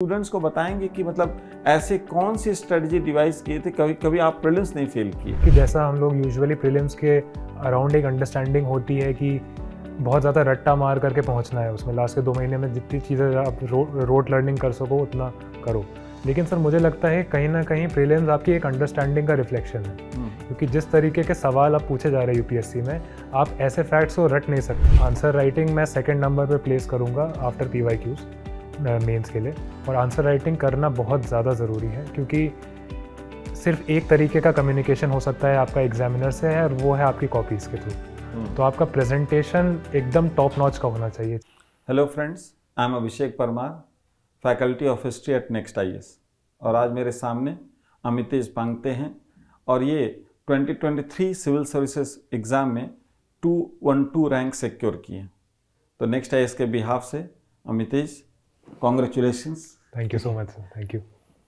Students को बताएंगे कि मतलब ऐसे कौन सी स्ट्रेटजी डिवाइस किए थे कभी कभी आप प्रीलिम्स नहीं फेल किए। कि जैसा हम लोग यूजुअली प्रीलिम्स के अराउंड एक अंडरस्टैंडिंग होती है कि बहुत ज़्यादा रट्टा मार करके पहुंचना है उसमें, लास्ट के 2 महीने में जितनी चीज़ें आप रोट लर्निंग कर सको उतना करो। लेकिन सर मुझे लगता है कहीं ना कहीं प्रीलिम्स आपकी एक अंडरस्टैंडिंग का रिफ्लेक्शन है, क्योंकि जिस तरीके के सवाल आप पूछे जा रहे हैं यूपीएससी में, आप ऐसे फैक्ट्स को रट नहीं सकते। आंसर राइटिंग मैं सेकंड नंबर पे प्लेस करूँगा आफ्टर पीवाईक्यूज मेंस के लिए, और आंसर राइटिंग करना बहुत ज़्यादा ज़रूरी है, क्योंकि सिर्फ एक तरीके का कम्युनिकेशन हो सकता है आपका एग्जामिनर से है, और वो है आपकी कॉपीज़ के थ्रू। तो आपका प्रेजेंटेशन एकदम टॉप नॉच का होना चाहिए। Hello friends, I am Abhishek Parmar, faculty of history eight next IAS, और आज मेरे सामने अमितेश पांगते हैं, और ये 2023 सिविल सर्विसेज एग्ज़ाम में 212 रैंक सिक्योर किए। तो नेक्स्ट आईएएस के बिहाफ से Amitesh, congratulations. Thank you so much sir, thank you.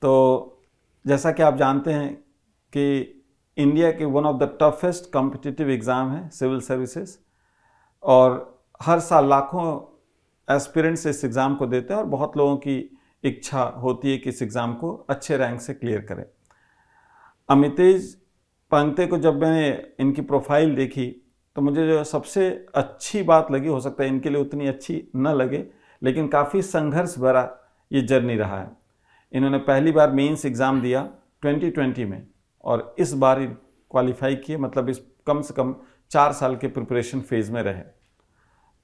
तो जैसा कि आप जानते हैं कि इंडिया के one of the toughest competitive exam है सिविल सर्विसेज, और हर साल लाखों एस्पिरेंट्स इस एग्ज़ाम को देते हैं, और बहुत लोगों की इच्छा होती है कि इस एग्ज़ाम को अच्छे रैंक से क्लियर करें। अमितेश पांगते को जब मैंने इनकी प्रोफाइल देखी तो मुझे जो सबसे अच्छी बात लगी, हो सकता है इनके लिए उतनी अच्छी न लगे, लेकिन काफ़ी संघर्ष भरा ये जर्नी रहा है। इन्होंने पहली बार मेंस एग्ज़ाम दिया 2020 में, और इस बार क्वालिफाई किए, मतलब इस कम से कम 4 साल के प्रिपरेशन फेज़ में रहे।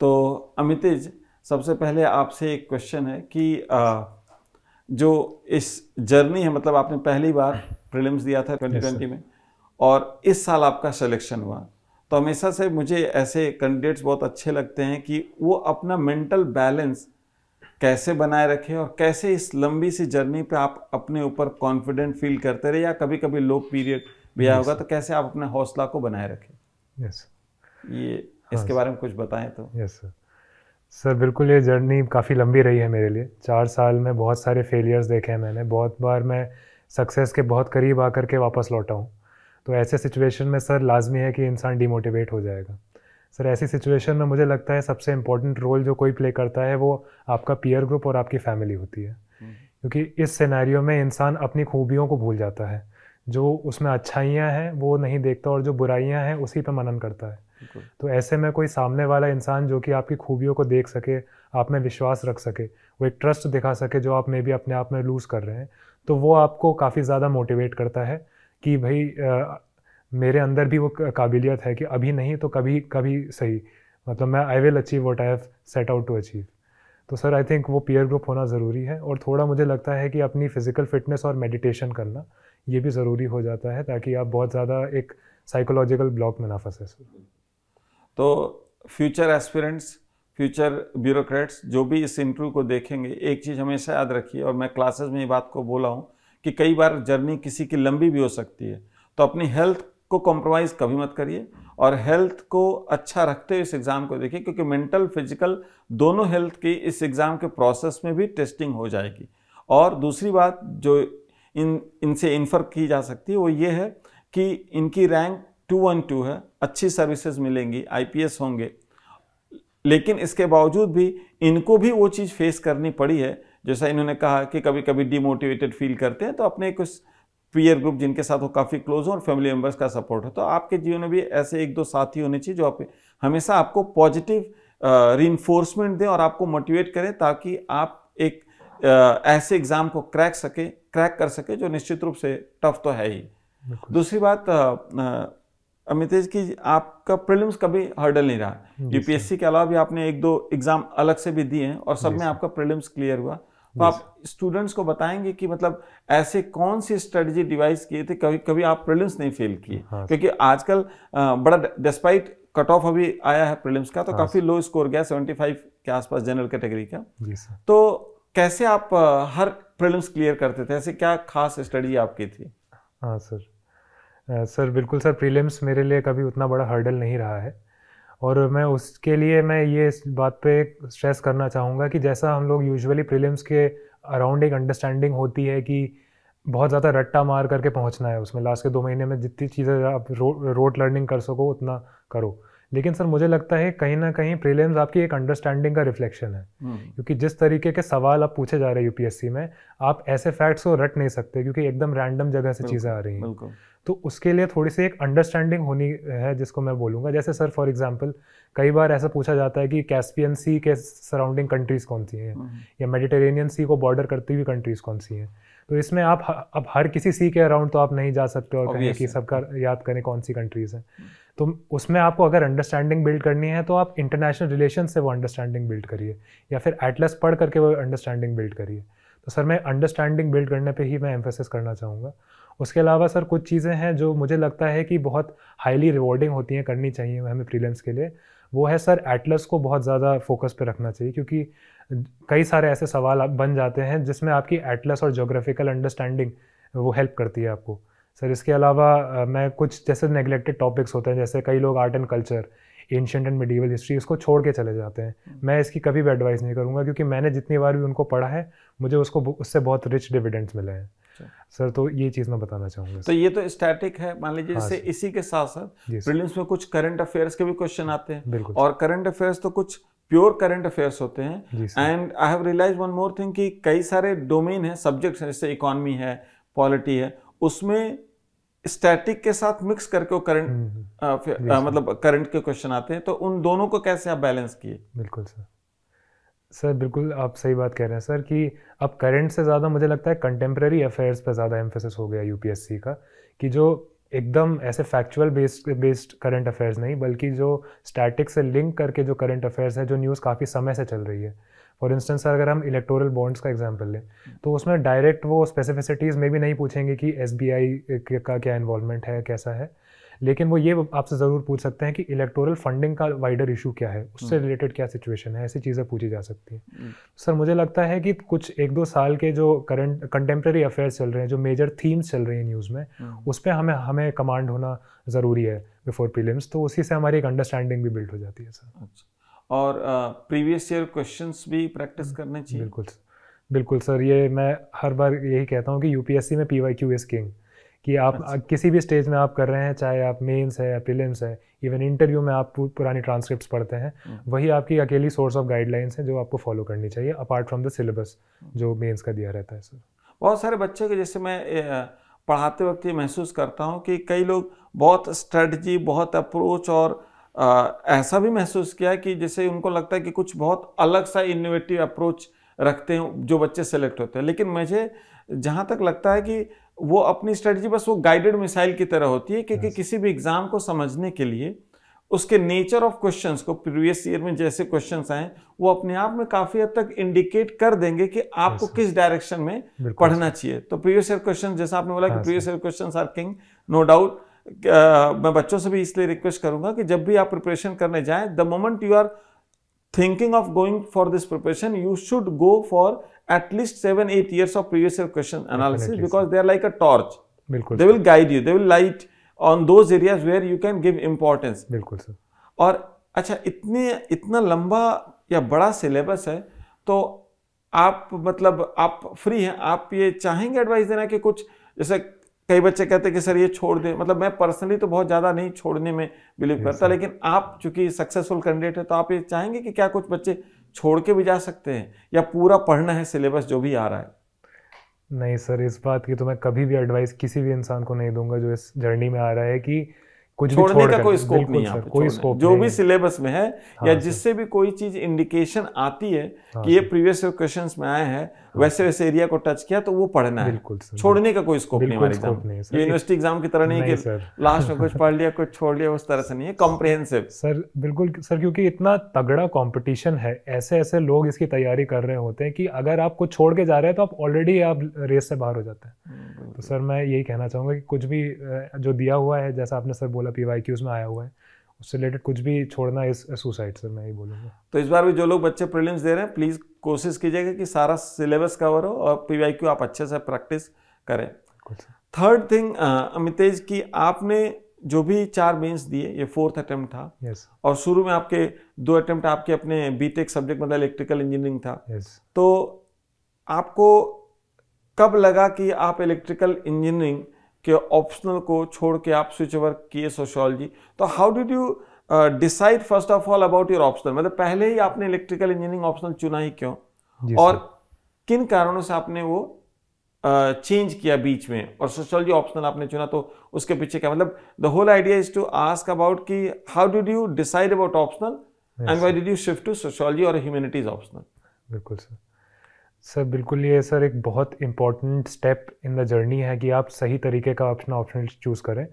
तो अमितेश, सबसे पहले आपसे एक क्वेश्चन है कि जो इस जर्नी है, मतलब आपने पहली बार प्रीलिम्स दिया था 2020 में, और इस साल आपका सिलेक्शन हुआ, तो हमेशा से मुझे ऐसे कैंडिडेट्स बहुत अच्छे लगते हैं कि वो अपना मेंटल बैलेंस कैसे बनाए रखे, और कैसे इस लंबी सी जर्नी पे आप अपने ऊपर कॉन्फिडेंट फील करते रहे, या कभी कभी लो पीरियड भी आया होगा, तो कैसे आप अपने हौसला को बनाए रखें। ये इसके बारे में कुछ बताएं तो। यस सर, बिल्कुल ये जर्नी काफ़ी लंबी रही है मेरे लिए। 4 साल में बहुत सारे फेलियर्स देखे हैं मैंने, बहुत बार मैं सक्सेस के बहुत करीब आकर के वापस लौटा हूँ। तो ऐसे सिचुएशन में सर लाजमी है कि इंसान डिमोटिवेट हो जाएगा। सर ऐसी सिचुएशन में मुझे लगता है सबसे इम्पोर्टेंट रोल जो कोई प्ले करता है वो आपका पीयर ग्रुप और आपकी फैमिली होती है, क्योंकि इस सिनेरियो में इंसान अपनी खूबियों को भूल जाता है। जो उसमें अच्छाइयाँ हैं वो नहीं देखता, और जो बुराइयाँ हैं उसी पर मनन करता है। तो ऐसे में कोई सामने वाला इंसान जो कि आपकी खूबियों को देख सके, आप में विश्वास रख सके, वो एक ट्रस्ट दिखा सके जो आप में भी अपने आप में लूज़ कर रहे हैं, तो वो आपको काफ़ी ज़्यादा मोटिवेट करता है कि भाई मेरे अंदर भी वो काबिलियत है कि अभी नहीं तो कभी कभी सही, मतलब मैं I will achieve what I have set out to achieve. तो सर आई थिंक वो पीयर ग्रुप होना ज़रूरी है, और थोड़ा मुझे लगता है कि अपनी फिज़िकल फिटनेस और मेडिटेशन करना ये भी ज़रूरी हो जाता है, ताकि आप बहुत ज़्यादा एक साइकोलॉजिकल ब्लॉक में ना फंसे। तो फ्यूचर एस्पिरेंट्स, फ्यूचर ब्यूरोक्रेट्स जो भी इस इंटरव्यू को देखेंगे, एक चीज़ हमेशा याद रखिए, और मैं क्लासेस में ये बात को बोला हूँ कि कई बार जर्नी किसी की लंबी भी हो सकती है, तो अपनी हेल्थ को कॉम्प्रोमाइज़ कभी मत करिए, और हेल्थ को अच्छा रखते हुए इस एग्ज़ाम को देखिए, क्योंकि मेंटल फिजिकल दोनों हेल्थ की इस एग्ज़ाम के प्रोसेस में भी टेस्टिंग हो जाएगी। और दूसरी बात जो इनसे इन्फर की जा सकती है वो ये है कि इनकी रैंक 212 है, अच्छी सर्विसेज मिलेंगी, आईपीएस होंगे, लेकिन इसके बावजूद भी इनको भी वो चीज़ फेस करनी पड़ी है, जैसा इन्होंने कहा कि कभी कभी डिमोटिवेटेड फील करते हैं, तो अपने कुछ पीयर ग्रुप जिनके साथ वो काफ़ी क्लोज हो और फैमिली मेम्बर्स का सपोर्ट हो, तो आपके जीवन में भी ऐसे 1-2 साथी होने चाहिए जो आप हमेशा आपको पॉजिटिव रीइंफोर्समेंट दें और आपको मोटिवेट करें, ताकि आप एक ऐसे एग्ज़ाम को क्रैक कर सके जो निश्चित रूप से टफ तो है ही। दूसरी बात अमितेश की, आपका प्रीलिम्स कभी हर्डल नहीं रहा। यूपीएससी के अलावा भी आपने 1-2 एग्जाम अलग से भी दिए हैं, और सब में आपका प्रीलिम्स क्लियर हुआ। तो आप स्टूडेंट्स को बताएंगे कि मतलब ऐसे कौन सी स्ट्रेटजी डिवाइस किए थे कभी कभी आप प्रीलिम्स नहीं फेल किए। क्योंकि आजकल बड़ा डिस्पाइट कट ऑफ अभी आया है प्रीलिम्स का, तो काफ़ी लो स्कोर गया, 75 के आसपास जनरल कैटेगरी का। तो कैसे आप हर प्रीलिम्स क्लियर करते थे, ऐसे क्या खास स्ट्रेटजी आपकी थी? हाँ सर, बिल्कुल सर, प्रीलिम्स मेरे लिए कभी उतना बड़ा हर्डल नहीं रहा है, और मैं उसके लिए मैं ये इस बात पे स्ट्रेस करना चाहूँगा कि जैसा हम लोग यूजुअली प्रीलिम्स के अराउंड एक अंडरस्टैंडिंग होती है कि बहुत ज़्यादा रट्टा मार करके पहुँचना है उसमें, लास्ट के 2 महीने में जितनी चीज़ें आप रोट लर्निंग कर सको उतना करो। लेकिन सर मुझे लगता है कहीं ना कहीं प्रीलिम्स आपकी एक अंडरस्टैंडिंग का रिफ्लेक्शन है, क्योंकि जिस तरीके के सवाल आप पूछे जा रहे हैं यूपीएससी में, आप ऐसे फैक्ट्स को रट नहीं सकते क्योंकि एकदम रैंडम जगह से चीज़ें आ रही हैं। तो उसके लिए थोड़ी सी एक अंडरस्टैंडिंग होनी है जिसको मैं बोलूँगा। जैसे सर फॉर एग्जांपल कई बार ऐसा पूछा जाता है कि कैस्पियन सी के सराउंडिंग कंट्रीज़ कौन सी हैं, या मेडिटेरेनियन सी को बॉर्डर करती हुई कंट्रीज़ कौन सी हैं। तो इसमें आप अब हर किसी सी के अराउंड तो आप नहीं जा सकते और कहें कि सबका याद करें कौन सी कंट्रीज़ हैं। तो उसमें आपको अगर अंडरस्टैंडिंग बिल्ड करनी है तो आप इंटरनेशनल रिलेशन से वो अंडरस्टैंडिंग बिल्ड करिए, या फिर एटलस पढ़ करके वो अंडरस्टैंडिंग बिल्ड करिए। तो सर मैं अंडरस्टैंडिंग बिल्ड करने पे ही मैं एम्फेसिस करना चाहूँगा। उसके अलावा सर कुछ चीज़ें हैं जो मुझे लगता है कि बहुत हाईली रिवॉर्डिंग होती हैं, करनी चाहिए हमें प्रीलिम्स के लिए। वो है सर एटलस को बहुत ज़्यादा फोकस पे रखना चाहिए, क्योंकि कई सारे ऐसे सवाल बन जाते हैं जिसमें आपकी एटलस और जोग्राफिकल अंडरस्टैंडिंग वो हेल्प करती है आपको। सर इसके अलावा मैं कुछ जैसे नेगलेक्टेड टॉपिक्स होते हैं, जैसे कई लोग art and culture, ancient and medieval history, इसको छोड़ के चले जाते हैं। मैं इसकी कभी भी एडवाइस नहीं करूँगा, क्योंकि मैंने जितनी बार भी उनको पढ़ा है मुझे उससे बहुत रिच डिविडेंड्स मिले हैं। सर तो ये चीज़ मैं बताना चाहूँगा। तो ये तो स्टैटिक है, मान लीजिए। जैसे इसी के साथ साथ प्रीलिम्स में कुछ करंट अफेयर्स के भी क्वेश्चन आते हैं, और करंट अफेयर्स तो कुछ प्योर करंट अफेयर्स होते हैं। And I have realize one more thing कि कई सारे डोमेन है, सब्जेक्ट्स हैं, जैसे इकोनॉमी है, पॉलिटी है, उसमें स्टैटिक के साथ मिक्स करके वो करंट मतलब करंट के क्वेश्चन आते हैं। तो उन दोनों को कैसे आप बैलेंस किए? बिल्कुल सर बिल्कुल आप सही बात कह रहे हैं सर, कि अब करंट से ज़्यादा मुझे लगता है कंटेम्प्रेरी अफेयर्स पे ज़्यादा एम्फेसिस हो गया यूपीएससी का, कि जो एकदम ऐसे फैक्चुअल बेस्ड करंट अफेयर्स नहीं, बल्कि जो स्टैटिक से लिंक करके जो करंट अफेयर्स है, जो न्यूज़ काफ़ी समय से चल रही है। फॉर इंस्टेंस अगर हम इलेक्टोरल बॉन्ड्स का एग्जांपल लें, तो उसमें डायरेक्ट वो स्पेसिफिसिटीज़ में भी नहीं पूछेंगे कि एसबीआई का क्या इन्वॉल्वमेंट है, कैसा है, लेकिन वो ये आपसे ज़रूर पूछ सकते हैं कि इलेक्टोरल फंडिंग का वाइडर इशू क्या है, उससे रिलेटेड क्या सिचुएशन है, ऐसी चीज़ें पूछी जा सकती हैं। सर मुझे लगता है कि कुछ 1-2 साल के जो करंट कंटेम्प्रेरी अफेयर्स चल रहे हैं, जो मेजर थीम्स चल रही हैं न्यूज़ में, उस पर हमें कमांड होना ज़रूरी है बिफोर प्रीलिम्स। तो उसी से हमारी एक अंडरस्टैंडिंग भी बिल्ड हो जाती है सर। अच्छा, और प्रीवियस ईयर क्वेश्चंस भी प्रैक्टिस करने चाहिए? बिल्कुल सर, ये मैं हर बार यही कहता हूँ कि यूपीएससी में PYQ इज़ किंग, कि आप किसी भी स्टेज में आप कर रहे हैं, चाहे आप मेंस है या प्रीलिम्स है, इवन इंटरव्यू में आप पुरानी ट्रांसक्रिप्ट्स पढ़ते हैं, वही आपकी अकेली सोर्स ऑफ गाइडलाइंस है जो आपको फॉलो करनी चाहिए, अपार्ट फ्रॉम द सिलेबस जो मेंस का दिया रहता है सर। बहुत सारे बच्चे के, जैसे मैं पढ़ाते वक्त ये महसूस करता हूँ कि कई लोग बहुत स्ट्रेटजी, बहुत अप्रोच, और ऐसा भी महसूस किया है कि जैसे उनको लगता है कि कुछ बहुत अलग सा इनोवेटिव अप्रोच रखते हैं जो बच्चे सेलेक्ट होते हैं। लेकिन मुझे जहाँ तक लगता है कि वो अपनी स्ट्रेटजी बस वो गाइडेड मिसाइल की तरह होती है, क्योंकि किसी भी एग्जाम को समझने के लिए उसके नेचर ऑफ क्वेश्चंस को, प्रीवियस ईयर में जैसे क्वेश्चंस आए, वो अपने आप में काफी हद तक इंडिकेट कर देंगे कि आपको किस डायरेक्शन में पढ़ना चाहिए। तो प्रीवियस ईयर क्वेश्चन, जैसा आपने बोला कि previous year questions are king, no doubt. मैं बच्चों से भी इसलिए रिक्वेस्ट करूंगा कि जब भी आप प्रिपरेशन करने जाएं, the moment you are thinking of going for this preparation, you should go for at least 7-8 years of previous year question analysis. Definitely, because they are like a torch. बिल्कुल, they will guide you, they will light on those areas where you can give importance. बिल्कुल sir. और अच्छा, इतना लंबा या बड़ा syllabus है, तो आप मतलब आप फ्री हैं, आप ये चाहेंगे एडवाइस देना कि कुछ, जैसे कई बच्चे कहते हैं कि सर ये छोड़ दें, मतलब मैं पर्सनली तो बहुत ज़्यादा नहीं छोड़ने में बिलीव करता, लेकिन आप चूंकि सक्सेसफुल कैंडिडेट है, तो आप ये चाहेंगे कि क्या कुछ बच्चे छोड़ के भी जा सकते हैं, या पूरा पढ़ना है सिलेबस जो भी आ रहा है? नहीं सर, इस बात की तो मैं कभी भी एडवाइस किसी भी इंसान को नहीं दूंगा जो इस जर्नी में आ रहा है कि कुछ छोड़ने का कोई स्कोप नहीं है, कोई स्कोप जो भी सिलेबस में है, या जिससे भी कोई चीज इंडिकेशन आती है कि ये प्रीवियस ईयर क्वेश्चंस में आए हैं, वैसे वैसे एरिया को टच किया, तो वो पढ़ना है। छोड़ने का कोई स्कोप नहीं हमारे एग्जाम। ये यूनिवर्सिटी एग्जाम की तरह नहीं कि लास्ट में कुछ पढ़ लिया कुछ छोड़ लिया, उस तरह से नहीं है, कॉम्प्रिहेंसिव सर। बिल्कुल सर, क्योंकि इतना तगड़ा कंपटीशन है, ऐसे ऐसे लोग इसकी तैयारी कर रहे होते हैं कि अगर आप कुछ छोड़ के जा रहे हैं तो आप ऑलरेडी आप रेस से बाहर हो जाते हैं। तो सर मैं यही कहना चाहूँगा कि कुछ भी जो दिया हुआ है, जैसा आपने सर बोला PYQs में आया हुआ है, उससे रिलेटेड कुछ भी छोड़ना इज सुसाइड सर, मैं यही बोलूँगा। तो इस बार भी जो लोग बच्चे प्रीलिम्स दे रहे हैं, प्लीज़ कोशिश कीजिएगा कि सारा सिलेबस कवर हो और PYQ आप अच्छे से प्रैक्टिस करें। थर्ड थिंग अमितेश, की आपने जो भी 4 मेंस दिए, ये 4th अटेम्प्ट था। और शुरू में आपके 2 अटेम्प्ट आपके अपने बीटेक सब्जेक्ट मतलब इलेक्ट्रिकल इंजीनियरिंग था। तो आपको कब लगा कि आप इलेक्ट्रिकल इंजीनियरिंग के ऑप्शनल को छोड़ के आप स्विच ओवर किए सोशियोलॉजी? तो how did you decide first of all about your optional, मतलब पहले ही आपने इलेक्ट्रिकल इंजीनियरिंग ऑप्शनल चुना ही क्यों, और किन कारणों से आपने वो चेंज किया बीच में, और सोशियोलॉजी ऑप्शनल आपने चुना तो उसके पीछे क्या, मतलब the whole idea is to ask about कि how did you decide about optional and why did you shift to sociology और ह्यूमैनिटीज ऑप्शनल। बिल्कुल सर। सर बिल्कुल, ये सर एक बहुत important step in the journey है कि आप सही तरीके का अपना ऑप्शनल चूज़ करें,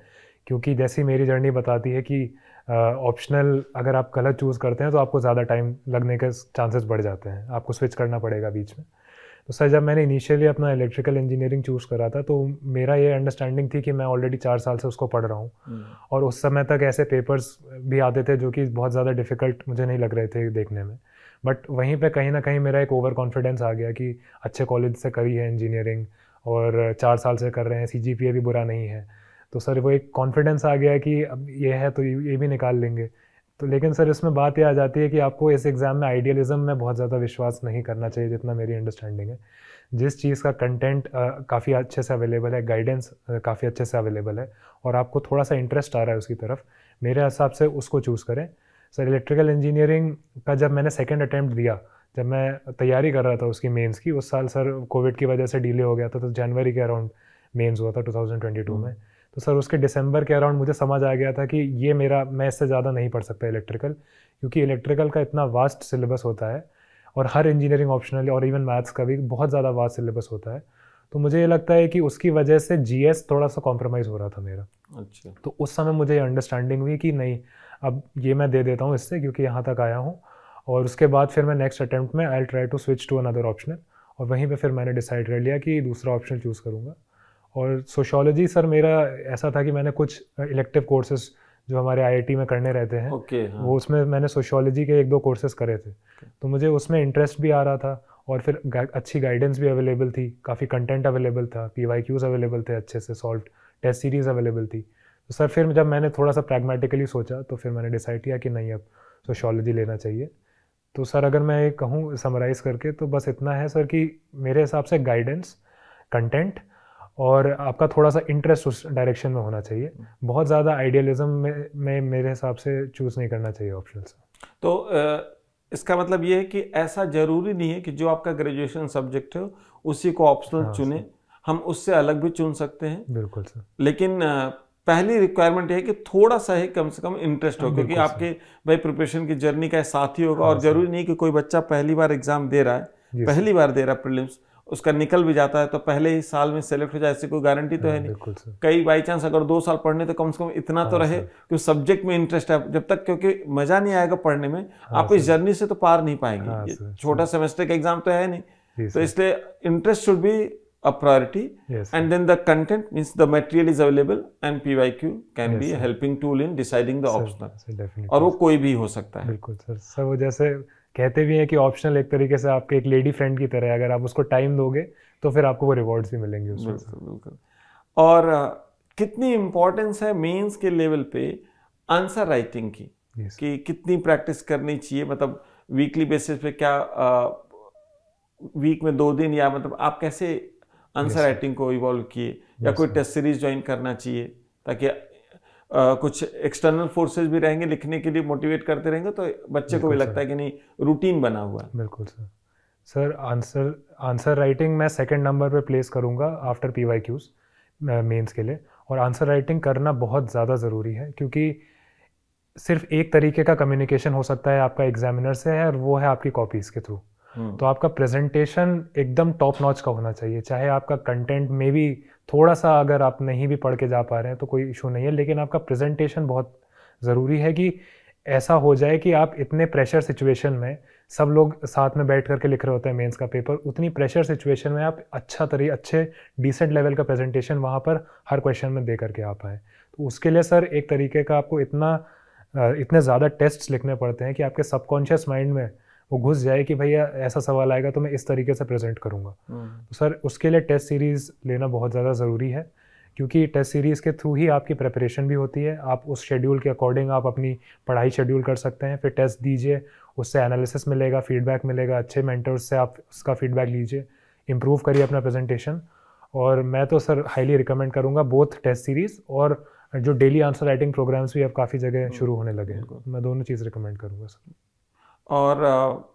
क्योंकि जैसी मेरी जर्नी बताती है कि ऑप्शनल अगर आप गलत चूज़ करते हैं तो आपको ज़्यादा टाइम लगने के चांसेस बढ़ जाते हैं, आपको स्विच करना पड़ेगा बीच में। तो सर जब मैंने इनिशियली अपना इलेक्ट्रिकल इंजीनियरिंग चूज़ करा था तो मेरा ये अंडरस्टैंडिंग थी कि मैं ऑलरेडी 4 साल से उसको पढ़ रहा हूँ, और उस समय तक ऐसे पेपर्स भी आते थे जो कि बहुत ज़्यादा डिफ़िकल्ट मुझे नहीं लग रहे थे देखने में। बट वहीं पे कहीं ना कहीं मेरा एक ओवर कॉन्फिडेंस आ गया कि अच्छे कॉलेज से करी है इंजीनियरिंग और 4 साल से कर रहे हैं, CGPA भी बुरा नहीं है, तो सर वो एक कॉन्फिडेंस आ गया कि अब ये है तो ये भी निकाल लेंगे। तो लेकिन सर इसमें बात ये आ जाती है कि आपको इस एग्ज़ाम में आइडियलिज्म में बहुत ज़्यादा विश्वास नहीं करना चाहिए जितना मेरी अंडरस्टैंडिंग है। जिस चीज़ का कंटेंट काफ़ी अच्छे से अवेलेबल है, गाइडेंस काफ़ी अच्छे से अवेलेबल है, और आपको थोड़ा सा इंटरेस्ट आ रहा है उसकी तरफ, मेरे हिसाब से उसको चूज़ करें। सर इलेक्ट्रिकल इंजीनियरिंग का जब मैंने सेकंड अटैम्प्ट दिया, जब मैं तैयारी कर रहा था उसकी मेंस की, उस साल सर कोविड की वजह से डिले हो गया था, तो जनवरी के अराउंड मेंस हुआ था 2022 में। तो सर उसके दिसंबर के अराउंड मुझे समझ आ गया था कि ये मैं इससे ज़्यादा नहीं पढ़ सकता इलेक्ट्रिकल, क्योंकि इलेक्ट्रिकल का इतना वास्ट सिलेबस होता है, और हर इंजीनियरिंग ऑप्शनल और इवन मैथ्स का भी बहुत ज़्यादा वास्ट सिलेबस होता है। तो मुझे ये लगता है कि उसकी वजह से GS थोड़ा सा कॉम्प्रोमाइज़ हो रहा था मेरा। अच्छा। तो उस समय मुझे अंडरस्टैंडिंग हुई कि नहीं, अब ये मैं दे देता हूँ इससे, क्योंकि यहाँ तक आया हूँ। और उसके बाद फिर मैं नेक्स्ट अटैम्प्ट में I try to switch to another optional, और वहीं पे फिर मैंने डिसाइड कर लिया कि दूसरा ऑप्शन चूज़ करूँगा। और सोशियोलॉजी सर मेरा ऐसा था कि मैंने कुछ इलेक्टिव कोर्सेज जो हमारे IIT में करने रहते हैं, हाँ। वो उसमें मैंने सोशियोलॉजी के 1-2 कोर्सेज करे थे, तो मुझे उसमें इंटरेस्ट भी आ रहा था, और फिर अच्छी गाइडेंस भी अवेलेबल थी, काफ़ी कंटेंट अवेलेबल था, PYQs अवेलेबल थे अच्छे से सॉल्व, टेस्ट सीरीज़ अवेलेबल थी। तो सर फिर जब मैंने थोड़ा सा प्रैग्मेटिकली सोचा तो फिर मैंने डिसाइड किया कि नहीं, अब सोशियोलॉजी लेना चाहिए। तो सर अगर मैं कहूँ समराइज़ करके तो बस इतना है सर कि मेरे हिसाब से गाइडेंस, कंटेंट और आपका थोड़ा सा इंटरेस्ट उस डायरेक्शन में होना चाहिए। बहुत ज़्यादा आइडियलिज्म में मेरे हिसाब से चूज़ नहीं करना चाहिए ऑप्शंस। तो इसका मतलब ये है कि ऐसा ज़रूरी नहीं है कि जो आपका ग्रेजुएशन सब्जेक्ट है उसी को ऑप्शनल चुने, हम उससे अलग भी चुन सकते हैं। बिल्कुल सर। लेकिन पहली रिक्वायरमेंट है कि थोड़ा सा ही कम से कम इंटरेस्ट हो, क्योंकि आपके भाई प्रिपरेशन की जर्नी का साथी होगा। और जरूरी नहीं कि कोई बच्चा पहली बार एग्जाम दे रहा है, पहली बार दे रहा है प्रीलिम्स, उसका निकल भी जाता है तो पहले ही साल में सेलेक्ट हो जाए, ऐसी कोई गारंटी तो है नहीं। कई बाई चांस अगर 2 साल पढ़ने तो कम से कम इतना तो रहे कि उस सब्जेक्ट में इंटरेस्ट है। जब तक क्योंकि मजा नहीं आएगा पढ़ने में, आप इस जर्नी से तो पार नहीं पाएंगे। छोटा सेमेस्टर का एग्जाम तो है नहीं, तो इसलिए interest should be a priority, and then the content means the material is available and PYQ can be a helping tool in deciding the optional, और वो कोई भी हो सकता है। बिल्कुल सर। सर वो जैसे कहते भी हैं कि ऑप्शनल एक तरीके से आपके एक लेडी फ्रेंड की तरह है, अगर आप उसको टाइम दोगे तो फिर आपको वो रिवॉर्ड्स भी मिलेंगे उसमें। बिल्कुल। और कितनी इम्पोर्टेंस है मेंस के लेवल पे आंसर राइटिंग की, कि कितनी प्रैक्टिस करनी चाहिए, मतलब वीकली बेसिस पे, क्या वीक में 2 दिन, या मतलब आप कैसे आंसर राइटिंग को इवॉल्व किए, या कोई टेस्ट सीरीज ज्वाइन करना चाहिए ताकि कुछ एक्सटर्नल फोर्सेस भी रहेंगे लिखने के लिए, मोटिवेट करते रहेंगे तो बच्चे को भी लगता है कि नहीं रूटीन बना हुआ है। बिल्कुल सर। सर आंसर राइटिंग मैं सेकंड नंबर पे प्लेस करूँगा आफ्टर PYQs मेंस के लिए। और आंसर राइटिंग करना बहुत ज़्यादा ज़रूरी है, क्योंकि सिर्फ एक तरीके का कम्युनिकेशन हो सकता है आपका एग्जामिनर से है, और वो है आपकी कॉपीज़ के थ्रू। तो आपका प्रेजेंटेशन एकदम टॉप नॉच का होना चाहिए, चाहे आपका कंटेंट में भी थोड़ा सा अगर आप नहीं भी पढ़ के जा पा रहे हैं तो कोई इशू नहीं है, लेकिन आपका प्रेजेंटेशन बहुत ज़रूरी है कि ऐसा हो जाए कि आप इतने प्रेशर सिचुएशन में, सब लोग साथ में बैठ करके लिख रहे होते हैं मेंस का पेपर, उतनी प्रेशर सिचुएशन में आप अच्छे डिसेंट लेवल का प्रेजेंटेशन वहाँ पर हर क्वेश्चन में दे करके आ पाए। तो उसके लिए सर एक तरीके का आपको इतने ज़्यादा टेस्ट्स लिखने पड़ते हैं कि आपके सबकॉन्शियस माइंड में वो घुस जाए कि भैया ऐसा सवाल आएगा तो मैं इस तरीके से प्रेजेंट करूँगा। तो सर उसके लिए टेस्ट सीरीज़ लेना बहुत ज़्यादा ज़रूरी है, क्योंकि टेस्ट सीरीज़ के थ्रू ही आपकी प्रिपरेशन भी होती है। आप उस शेड्यूल के अकॉर्डिंग आप अपनी पढ़ाई शेड्यूल कर सकते हैं, फिर टेस्ट दीजिए, उससे एनालिसिस मिलेगा, फीडबैक मिलेगा, अच्छे मेंटर्स से आप उसका फीडबैक लीजिए, इम्प्रूव करिए अपना प्रेजेंटेशन। और मैं तो सर हाईली रिकमेंड करूँगा बोथ टेस्ट सीरीज़ और जो डेली आंसर राइटिंग प्रोग्राम्स भी अब काफ़ी जगह शुरू होने लगे हैं, मैं दोनों चीज़ रिकमेंड करूँगा सर। और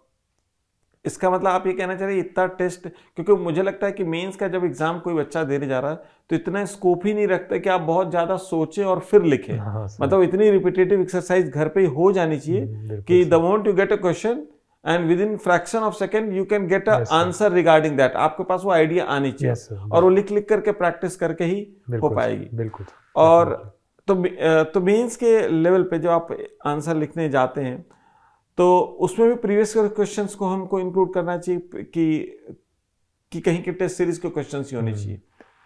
इसका मतलब आप ये कहना चाह रहे हैं इतना टेस्ट, क्योंकि मुझे लगता है कि मेंस का जब एग्जाम कोई बच्चा देने जा रहा है तो इतना स्कोप ही नहीं रखता कि आप बहुत ज़्यादा सोचें और फिर लिखें। हाँ, मतलब इतनी रिपीटेटिव एक्सरसाइज घर पे ही हो जानी चाहिए कि the moment you get a question and with in fraction of second you can get a answer regarding that, आपके पास वो आइडिया आनी चाहिए और वो लिख लिख करके प्रैक्टिस करके ही हो पाएगी। बिल्कुल। और तो मेंस के लेवल पे जो आप आंसर लिखने जाते हैं तो उसमें भी प्रीवियस क्वेश्चंस को हमको इंक्लूड करना चाहिए कि कहीं के टेस्ट सीरीज के क्वेश्चंस ही होने चाहिए,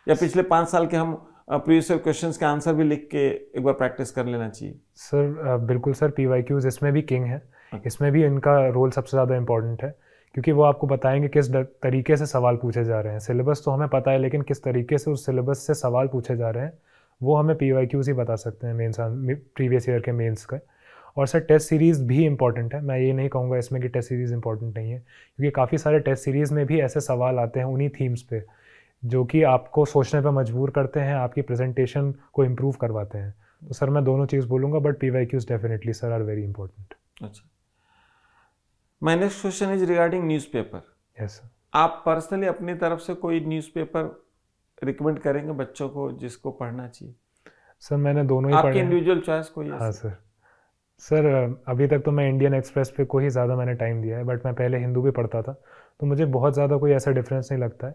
या पिछले 5 साल के हम प्रीवियस क्वेश्चंस के आंसर भी लिख के एक बार प्रैक्टिस कर लेना चाहिए। सर बिल्कुल सर, PYQs इसमें भी किंग है, इसमें भी इनका रोल सबसे ज़्यादा इंपॉर्टेंट है, क्योंकि वो आपको बताएंगे किस तरीके से सवाल पूछे जा रहे हैं। सिलेबस तो हमें पता है, लेकिन किस तरीके से उस सिलेबस से सवाल पूछे जा रहे हैं वो हमें PYQs ही बता सकते हैं, मेंस प्रीवियस ईयर के मेंस का। और सर टेस्ट सीरीज़ भी इंपॉर्टेंट है, मैं ये नहीं कहूँगा इसमें कि टेस्ट सीरीज़ इंपॉर्टेंट नहीं है, क्योंकि काफ़ी सारे टेस्ट सीरीज़ में भी ऐसे सवाल आते हैं उन्हीं थीम्स पे जो कि आपको सोचने पे मजबूर करते हैं, आपकी प्रेजेंटेशन को इम्प्रूव करवाते हैं। तो सर मैं दोनों चीज़ बोलूँगा, but PYQs definitely sir are very important. अच्छा, my next question is regarding newspaper. Yes sir. आप पर्सनली अपनी तरफ से कोई न्यूज़पेपर रिकमेंड करेंगे बच्चों को जिसको पढ़ना चाहिए? सर मैंने दोनों ही पढ़े। आपकी इंडिविजुअल चॉइस कोई है? हाँ सर अभी तक तो मैं इंडियन एक्सप्रेस पे को ही ज़्यादा मैंने टाइम दिया है, बट मैं पहले हिंदू भी पढ़ता था, तो मुझे बहुत ज़्यादा कोई ऐसा डिफरेंस नहीं लगता है।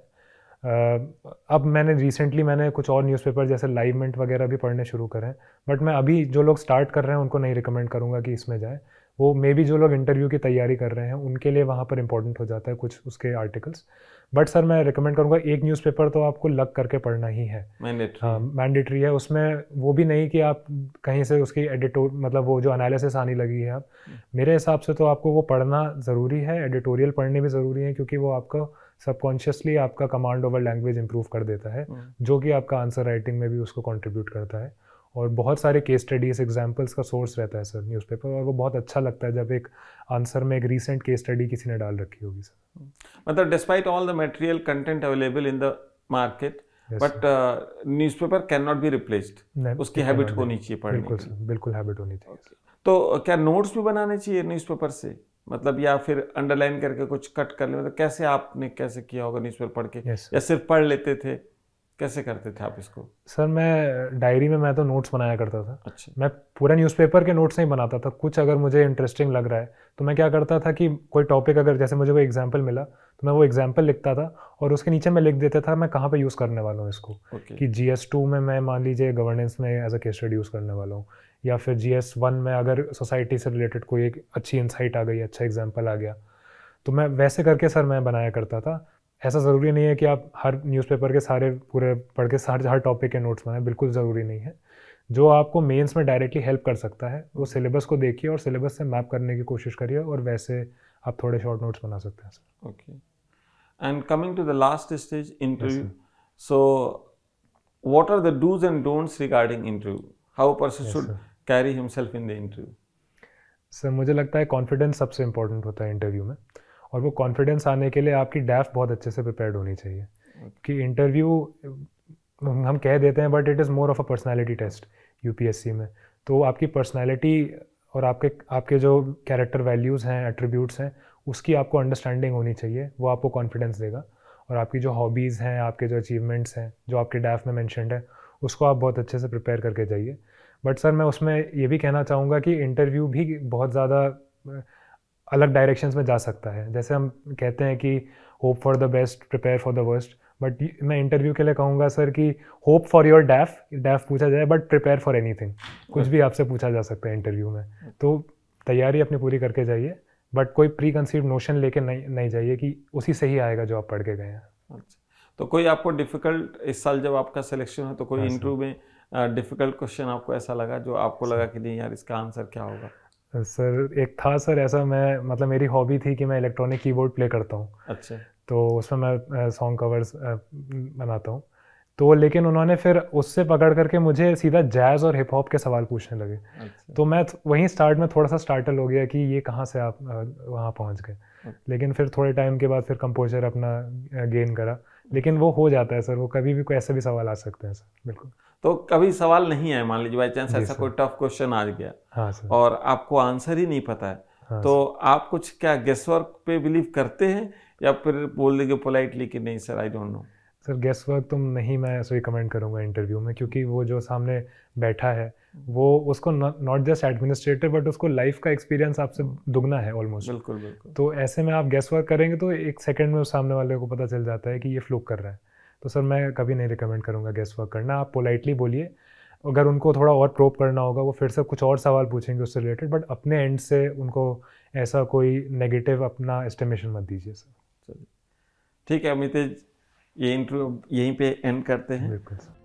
अब मैंने कुछ और न्यूज़पेपर जैसे लाइव मिंट वगैरह भी पढ़ने शुरू करें, बट मैं अभी जो लोग स्टार्ट कर रहे हैं उनको नहीं रिकमेंड करूँगा कि इसमें जाए। वो मे बी जो लोग इंटरव्यू की तैयारी कर रहे हैं उनके लिए वहाँ पर इंपॉर्टेंट हो जाता है कुछ उसके आर्टिकल्स। बट सर मैं रिकमेंड करूँगा एक न्यूज़पेपर तो आपको लग करके पढ़ना ही है, मैंडेटरी है। उसमें वो भी नहीं कि आप कहीं से उसकी मतलब वो जो एनालिसिस आने लगी है, आप मेरे हिसाब से तो आपको वो पढ़ना ज़रूरी है, एडिटोरियल पढ़ने भी ज़रूरी है, क्योंकि वो आपका सबकॉन्शियसली आपका कमांड ओवर लैंग्वेज इंप्रूव कर देता है, जो कि आपका आंसर राइटिंग में भी उसको कंट्रीब्यूट करता है। और बहुत सारे केस स्टडीज एग्जांपल्स का सोर्स रहता है सर न्यूज़पेपर, और वो बहुत अच्छा लगता है जब एक आंसर में एक रीसेंट केस स्टडी किसी ने डाल रखी होगी सर। मतलब despite all the material content available in the market, but newspaper can not be replaced, उसकी हैबिट होनी चाहिए पढ़ने की। बिल्कुल हैबिट होनी चाहिए। तो क्या नोट्स भी बनाने चाहिए न्यूज़पेपर से, मतलब या फिर अंडरलाइन करके कुछ कट कर ले, मतलब कैसे आपने कैसे किया होगा न्यूज़पेपर पढ़ के? या सिर्फ पढ़ लेते थे, कैसे करते थे आप इसको? सर मैं डायरी में मैं तो नोट्स बनाया करता था। अच्छा। मैं पूरा न्यूज़पेपर के नोट्स नहीं बनाता था, कुछ अगर मुझे इंटरेस्टिंग लग रहा है तो मैं क्या करता था कि कोई टॉपिक अगर जैसे मुझे कोई एग्जांपल मिला तो मैं वो एग्जांपल लिखता था और उसके नीचे मैं लिख देता था मैं कहाँ पे यूज़ करने वाला हूँ इसको। कि GS2 में मैं मान लीजिए गवर्नेंस में as a case study use करने वाला हूँ, या फिर GS1 में अगर सोसाइटी से रिलेटेड कोई एक अच्छी इंसाइट आ गई, अच्छा एग्जाम्पल आ गया, तो मैं वैसे करके सर मैं बनाया करता था। ऐसा ज़रूरी नहीं है कि आप हर न्यूज़पेपर के सारे पूरे पढ़ के हर टॉपिक के नोट्स बनाएं, बिल्कुल ज़रूरी नहीं है। जो आपको मेंस में डायरेक्टली हेल्प कर सकता है वो सिलेबस को देखिए और सिलेबस से मैप करने की कोशिश करिए, और वैसे आप थोड़े शॉर्ट नोट्स बना सकते हैं sir. Okay, and coming to the last stage, interview. So what are the dos and don'ts regarding interview? How a person should carry himself in the interview? Sir मुझे लगता है कॉन्फिडेंस सबसे important होता है interview में, और वो confidence आने के लिए आपकी डैफ बहुत अच्छे से प्रिपेयर्ड होनी चाहिए। कि इंटरव्यू हम कह देते हैं but it is more of a personality test UPSC में। तो आपकी पर्सनालिटी और आपके जो कैरेक्टर वैल्यूज़ हैं, एट्रीब्यूट्स हैं, उसकी आपको अंडरस्टैंडिंग होनी चाहिए, वो आपको कॉन्फिडेंस देगा। और आपकी जो हॉबीज़ हैं, आपके जो अचीवमेंट्स हैं जो आपके डैफ में मैंशनड है, उसको आप बहुत अच्छे से प्रिपेयर करके जाइए। बट सर मैं उसमें ये भी कहना चाहूँगा कि इंटरव्यू भी बहुत ज़्यादा अलग डायरेक्शंस में जा सकता है। जैसे हम कहते हैं कि hope for the best, prepare for the worst, but मैं इंटरव्यू के लिए कहूँगा सर कि होप फॉर योर डैफ पूछा जाए, बट प्रिपेयर फॉर एनीथिंग। कुछ भी आपसे पूछा जा सकता है इंटरव्यू में, तो तैयारी अपनी पूरी करके जाइए, बट कोई प्री कंसीव्ड नोशन लेके नहीं जाइए कि उसी से ही आएगा जो आप पढ़ के गए हैं। अच्छा, तो कोई आपको डिफ़िकल्ट इस साल जब आपका सिलेक्शन है तो कोई इंटरव्यू में डिफ़िकल्ट क्वेश्चन आपको ऐसा लगा जो आपको लगा कि नहीं यार इसका आंसर क्या होगा? सर एक था सर ऐसा, मैं मतलब मेरी हॉबी थी कि मैं इलेक्ट्रॉनिक कीबोर्ड प्ले करता हूँ। अच्छा। तो उसमें मैं सॉन्ग कवर्स बनाता हूँ, तो लेकिन उन्होंने फिर उससे पकड़ करके मुझे सीधा जैज़ और हिप हॉप के सवाल पूछने लगे। अच्छा। तो मैं वहीं स्टार्ट में थोड़ा सा स्टार्टल हो गया कि ये कहाँ से आप वहाँ पहुँच गए। लेकिन फिर थोड़े टाइम के बाद फिर कंपोजर अपना गेन करा, लेकिन वो हो जाता है सर, वो कभी भी कोई ऐसे भी सवाल आ सकते हैं सर। बिल्कुल। तो कभी सवाल नहीं आए, मान लीजिए बाई चांस जी ऐसा सर। कोई टफ क्वेश्चन आ गया हाँ सर। और आपको आंसर ही नहीं पता है, हाँ तो सर। आप कुछ क्या गेस वर्क पे बिलीव करते हैं या फिर बोल देंगे पोलाइटली कि नहीं sir I don't know? Sir guesswork तो नहीं मैं ऐसे ही कमेंट करूँगा इंटरव्यू में, क्योंकि वो जो सामने बैठा है वो उसको नॉट जस्ट एडमिनिस्ट्रेटर बट उसको लाइफ का एक्सपीरियंस आपसे दुगना है ऑलमोस्ट। बिल्कुल बिल्कुल। तो ऐसे में आप गेस वर्क करेंगे तो एक सेकंड में उस सामने वाले को पता चल जाता है कि ये फ्लूक कर रहा है। तो सर मैं कभी नहीं रिकमेंड करूँगा गेस वर्क करना। आप पोलाइटली बोलिए, अगर उनको थोड़ा और प्रोब करना होगा वो फिर से कुछ और सवाल पूछेंगे उससे रिलेटेड, बट अपने एंड से उनको ऐसा कोई नेगेटिव अपना एस्टिमेशन मत दीजिए सर। चलिए ठीक है अमितेश, ये इंटरव्यू यहीं पे एंड करते हैं। बिल्कुल सर।